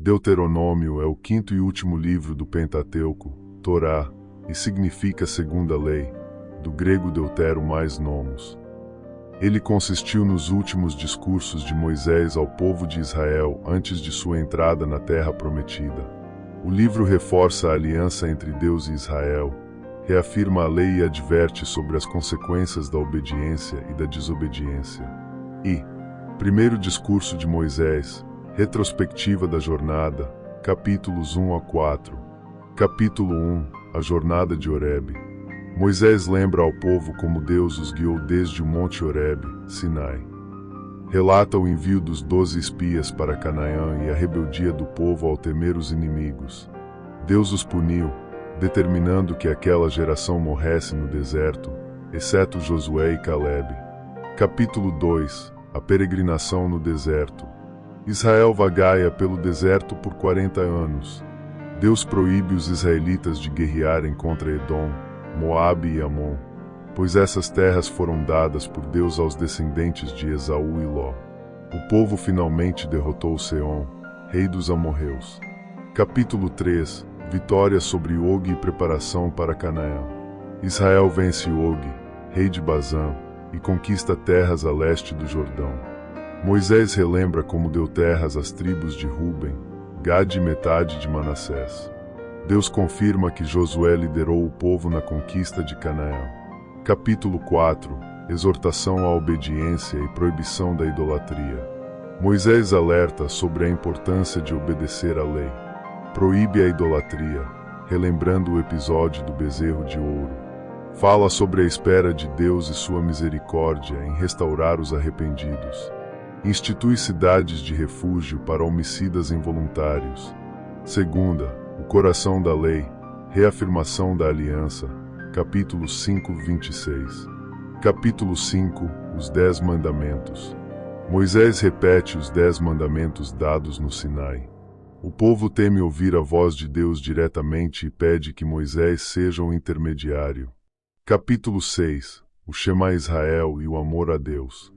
Deuteronômio é o quinto e último livro do Pentateuco, Torá, e significa segunda lei, do grego deutero mais nomos. Ele consistiu nos últimos discursos de Moisés ao povo de Israel antes de sua entrada na terra prometida. O livro reforça a aliança entre Deus e Israel, reafirma a lei e adverte sobre as consequências da obediência e da desobediência. Primeiro discurso de Moisés, retrospectiva da jornada, capítulos 1 a 4. Capítulo 1, a jornada de Horebe. Moisés lembra ao povo como Deus os guiou desde o monte Horebe, Sinai. Relata o envio dos 12 espias para Canaã e a rebeldia do povo ao temer os inimigos. Deus os puniu, determinando que aquela geração morresse no deserto, exceto Josué e Calebe. Capítulo 2, a peregrinação no deserto. Israel vagaia pelo deserto por 40 anos. Deus proíbe os israelitas de guerrearem contra Edom, Moabe e Amon, pois essas terras foram dadas por Deus aos descendentes de Esaú e Ló. O povo finalmente derrotou Seom, rei dos amorreus. Capítulo 3, vitória sobre Og e preparação para Canaã. Israel vence Og, rei de Bazã, e conquista terras a leste do Jordão. Moisés relembra como deu terras às tribos de Ruben, Gade e metade de Manassés. Deus confirma que Josué liderou o povo na conquista de Canaã. Capítulo 4, exortação à obediência e proibição da idolatria. Moisés alerta sobre a importância de obedecer à lei. Proíbe a idolatria, relembrando o episódio do bezerro de ouro. Fala sobre a espera de Deus e sua misericórdia em restaurar os arrependidos. Institui cidades de refúgio para homicidas involuntários. Segunda, o coração da lei, reafirmação da aliança. Capítulo 5, 26. Capítulo 5, os 10 mandamentos. Moisés repete os 10 mandamentos dados no Sinai. O povo teme ouvir a voz de Deus diretamente e pede que Moisés seja o intermediário. Capítulo 6, o Shema Israel e o amor a Deus.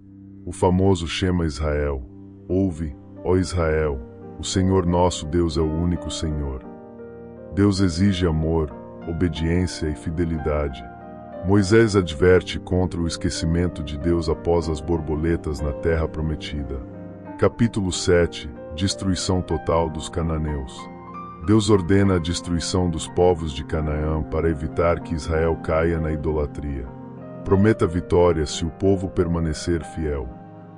O famoso Shema Israel. Ouve, ó Israel, o Senhor nosso Deus é o único Senhor. Deus exige amor, obediência e fidelidade. Moisés adverte contra o esquecimento de Deus após as borboletas na terra prometida. Capítulo 7, destruição total dos cananeus. Deus ordena a destruição dos povos de Canaã para evitar que Israel caia na idolatria. Prometa vitória se o povo permanecer fiel.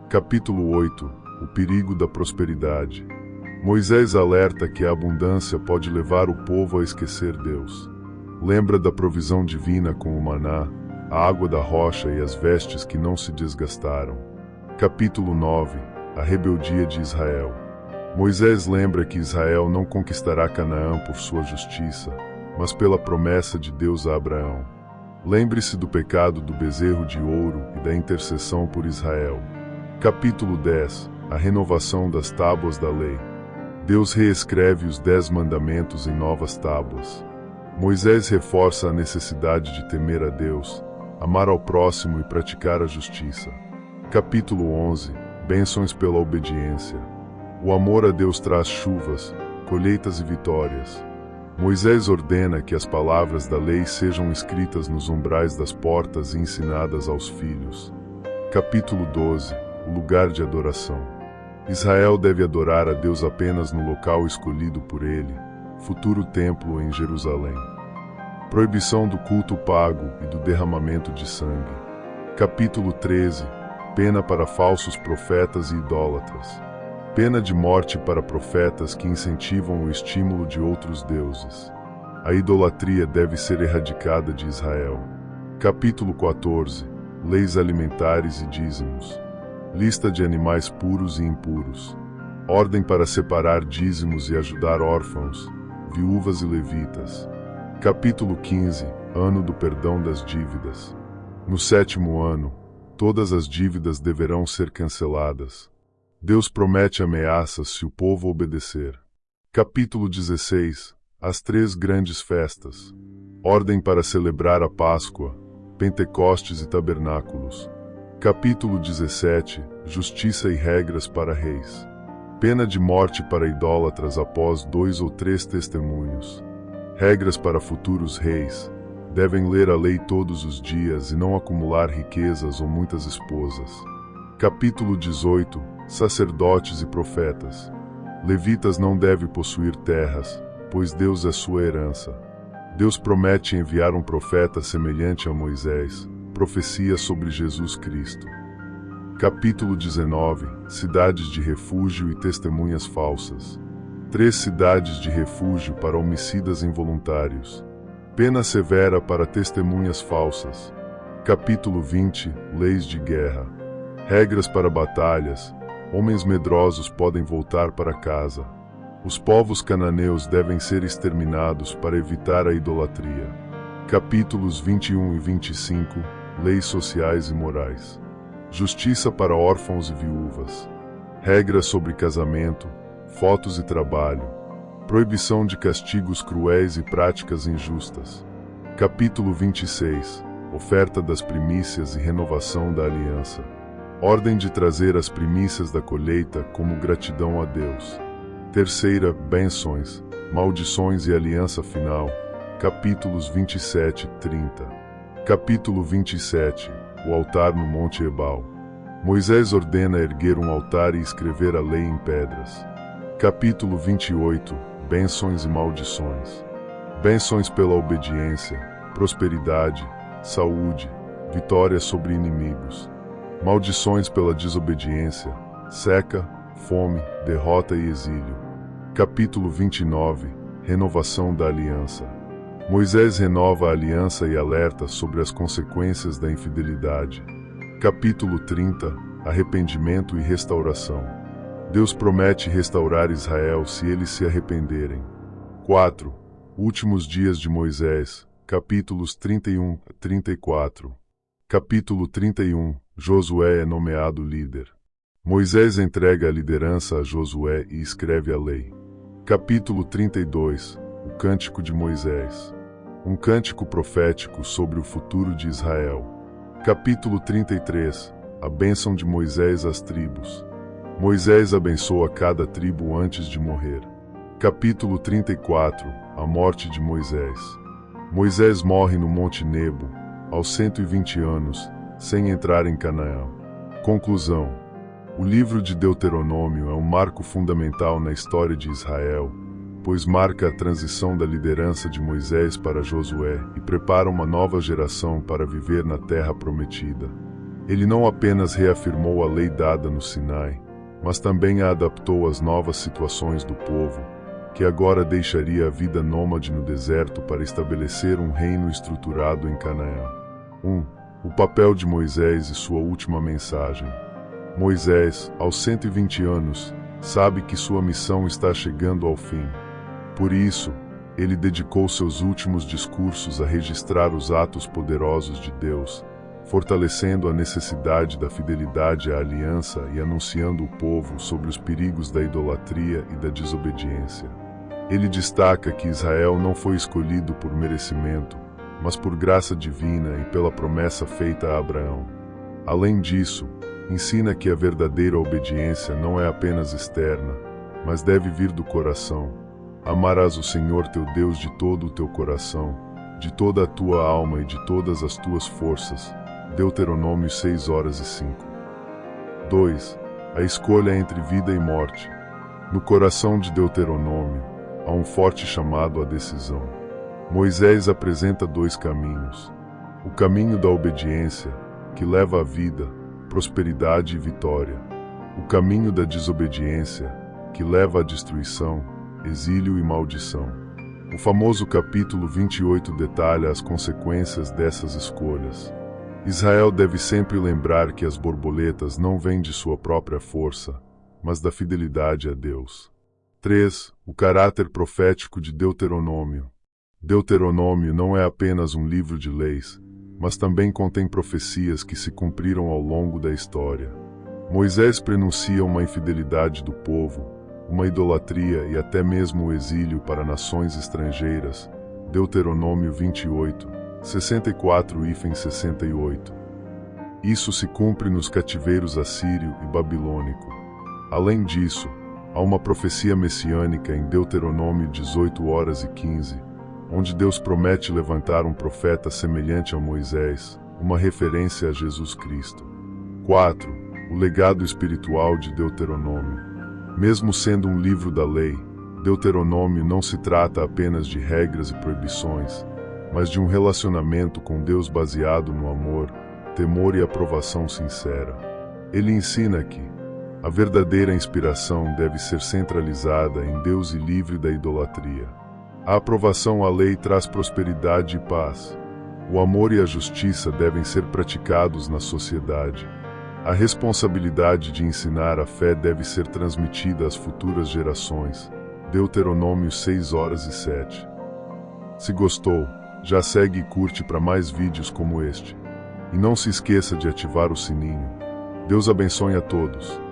Capítulo 8, o perigo da prosperidade. Moisés alerta que a abundância pode levar o povo a esquecer Deus. Lembra da provisão divina com o maná, a água da rocha e as vestes que não se desgastaram. Capítulo 9, a rebeldia de Israel. Moisés lembra que Israel não conquistará Canaã por sua justiça, mas pela promessa de Deus a Abraão. Lembre-se do pecado do bezerro de ouro e da intercessão por Israel. Capítulo 10, a renovação das tábuas da lei. Deus reescreve os 10 mandamentos em novas tábuas. Moisés reforça a necessidade de temer a Deus, amar ao próximo e praticar a justiça. Capítulo 11, bênçãos pela obediência. O amor a Deus traz chuvas, colheitas e vitórias. Moisés ordena que as palavras da lei sejam escritas nos umbrais das portas e ensinadas aos filhos. Capítulo 12, o lugar de adoração. Israel deve adorar a Deus apenas no local escolhido por ele, futuro templo em Jerusalém. Proibição do culto pago e do derramamento de sangue. Capítulo 13, pena para falsos profetas e idólatras. Pena de morte para profetas que incentivam o estímulo de outros deuses. A idolatria deve ser erradicada de Israel. Capítulo 14, leis alimentares e dízimos. Lista de animais puros e impuros. Ordem para separar dízimos e ajudar órfãos, viúvas e levitas. Capítulo 15, ano do perdão das dívidas. No 7º ano, todas as dívidas deverão ser canceladas. Deus promete ameaças se o povo obedecer. Capítulo 16, as 3 grandes festas. Ordem para celebrar a Páscoa, Pentecostes e Tabernáculos. Capítulo 17, justiça e regras para reis. Pena de morte para idólatras após 2 ou 3 testemunhos. Regras para futuros reis. Devem ler a lei todos os dias e não acumular riquezas ou muitas esposas. Capítulo 18. Sacerdotes e profetas. Levitas não devem possuir terras, pois Deus é sua herança. Deus promete enviar um profeta semelhante a Moisés. Profecia sobre Jesus Cristo. Capítulo 19. Cidades de refúgio e testemunhas falsas. 3 cidades de refúgio para homicidas involuntários. Pena severa para testemunhas falsas. Capítulo 20. Leis de guerra. Regras para batalhas. Homens medrosos podem voltar para casa. Os povos cananeus devem ser exterminados para evitar a idolatria. Capítulos 21 e 25. Leis sociais e morais. Justiça para órfãos e viúvas. Regras sobre casamento, fotos e trabalho. Proibição de castigos cruéis e práticas injustas. Capítulo 26. Oferta das primícias e renovação da aliança. Ordem de trazer as primícias da colheita como gratidão a Deus. Terceira, bênçãos, maldições e aliança final. Capítulos 27 e 30. Capítulo 27. O altar no Monte Ebal. Moisés ordena erguer um altar e escrever a lei em pedras. Capítulo 28. Bênçãos e maldições. Bênçãos pela obediência, prosperidade, saúde, vitória sobre inimigos. Maldições pela desobediência, seca, fome, derrota e exílio. Capítulo 29. Renovação da aliança. Moisés renova a aliança e alerta sobre as consequências da infidelidade. Capítulo 30. Arrependimento e restauração. Deus promete restaurar Israel se eles se arrependerem. 4. Últimos dias de Moisés. Capítulos 31 a 34. Capítulo 31. Josué é nomeado líder. Moisés entrega a liderança a Josué e escreve a lei. Capítulo 32. O Cântico de Moisés. Um cântico profético sobre o futuro de Israel. Capítulo 33. A bênção de Moisés às tribos. Moisés abençoa cada tribo antes de morrer. Capítulo 34. A morte de Moisés. Moisés morre no Monte Nebo, aos 120 anos, sem entrar em Canaã. Conclusão. O livro de Deuteronômio é um marco fundamental na história de Israel, pois marca a transição da liderança de Moisés para Josué e prepara uma nova geração para viver na terra prometida. Ele não apenas reafirmou a lei dada no Sinai, mas também a adaptou às novas situações do povo, que agora deixaria a vida nômade no deserto para estabelecer um reino estruturado em Canaã. 1. O papel de Moisés e sua última mensagem. Moisés, aos 120 anos, sabe que sua missão está chegando ao fim. Por isso, ele dedicou seus últimos discursos a registrar os atos poderosos de Deus, fortalecendo a necessidade da fidelidade à aliança e anunciando ao povo sobre os perigos da idolatria e da desobediência. Ele destaca que Israel não foi escolhido por merecimento, mas por graça divina e pela promessa feita a Abraão. Além disso, ensina que a verdadeira obediência não é apenas externa, mas deve vir do coração. Amarás o Senhor teu Deus de todo o teu coração, de toda a tua alma e de todas as tuas forças. Deuteronômio 6:05. 2. A escolha entre vida e morte. No coração de Deuteronômio, há um forte chamado à decisão. Moisés apresenta 2 caminhos. O caminho da obediência, que leva à vida, prosperidade e vitória. O caminho da desobediência, que leva à destruição, exílio e maldição. O famoso capítulo 28 detalha as consequências dessas escolhas. Israel deve sempre lembrar que as borboletas não vêm de sua própria força, mas da fidelidade a Deus. 3. O caráter profético de Deuteronômio. Deuteronômio não é apenas um livro de leis, mas também contém profecias que se cumpriram ao longo da história. Moisés prenuncia uma infidelidade do povo, uma idolatria e até mesmo o exílio para nações estrangeiras. Deuteronômio 28, 64 e 68. Isso se cumpre nos cativeiros assírio e babilônico. Além disso, Há uma profecia messiânica em Deuteronômio 18:15, onde Deus promete levantar um profeta semelhante a Moisés, uma referência a Jesus Cristo. 4. O legado espiritual de Deuteronômio. Mesmo sendo um livro da lei, Deuteronômio não se trata apenas de regras e proibições, mas de um relacionamento com Deus baseado no amor, temor e aprovação sincera. Ele ensina que a verdadeira inspiração deve ser centralizada em Deus e livre da idolatria. A aprovação à lei traz prosperidade e paz. O amor e a justiça devem ser praticados na sociedade. A responsabilidade de ensinar a fé deve ser transmitida às futuras gerações. Deuteronômio 6:7. Se gostou, já segue e curte para mais vídeos como este. E não se esqueça de ativar o sininho. Deus abençoe a todos.